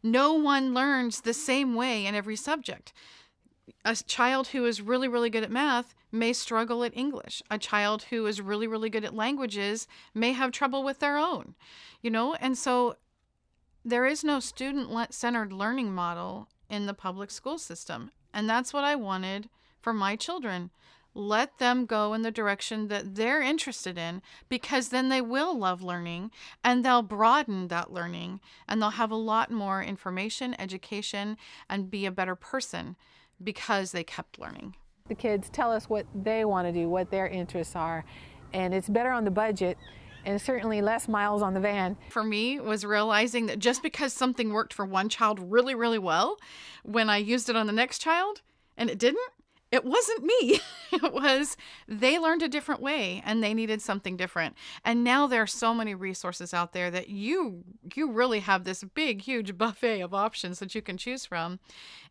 No one learns the same way in every subject. A child who is really, really good at math may struggle at English. A child who is really, really good at languages may have trouble with their own, And so there is no student-centered learning model in the public school system. And that's what I wanted for my children. Let them go in the direction that they're interested in, because then they will love learning and they'll broaden that learning and they'll have a lot more information, education, and be a better person because they kept learning. The kids tell us what they want to do, what their interests are, and it's better on the budget and certainly less miles on the van. For me, was realizing that just because something worked for one child really, really well, when I used it on the next child and it didn't, it wasn't me. It was they learned a different way and they needed something different. And now there are so many resources out there that you really have this big, huge buffet of options that you can choose from.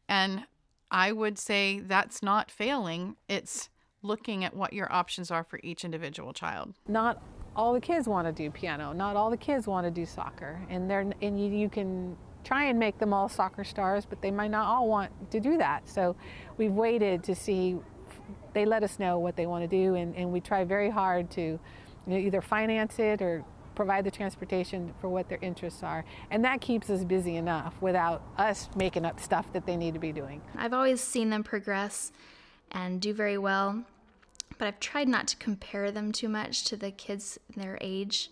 And I would say that's not failing. It's looking at what your options are for each individual child. Not all the kids want to do piano. Not all the kids want to do soccer. And you can try and make them all soccer stars, but they might not all want to do that. So we've waited to see, they let us know what they want to do, and we try very hard to either finance it or provide the transportation for what their interests are. And that keeps us busy enough without us making up stuff that they need to be doing. I've always seen them progress and do very well, but I've tried not to compare them too much to the kids their age.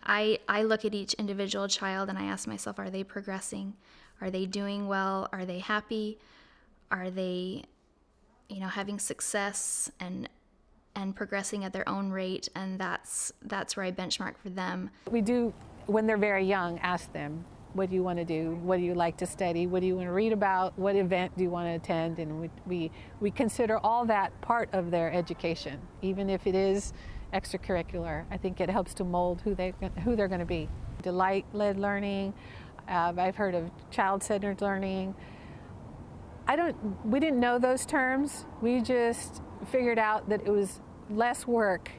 I look at each individual child and I ask myself, are they progressing? Are they doing well? Are they happy? Are they, having success and progressing at their own rate? And that's where I benchmark for them. We do, when they're very young, ask them, what do you want to do? What do you like to study? What do you want to read about? What event do you want to attend? And we consider all that part of their education, even if it is extracurricular. I think it helps to mold who they're going to be. Delight-led learning. I've heard of child-centered learning. We didn't know those terms. We just figured out that it was less work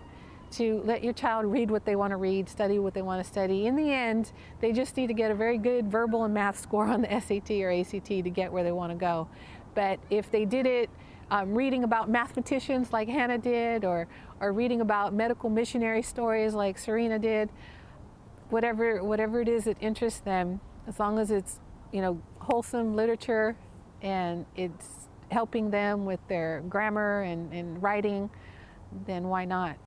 to let your child read what they want to read, study what they want to study. In the end, they just need to get a very good verbal and math score on the SAT or ACT to get where they want to go. But if they did it reading about mathematicians like Hannah did, or reading about medical missionary stories like Serena did, whatever it is that interests them, as long as it's wholesome literature and it's helping them with their grammar and writing, then why not?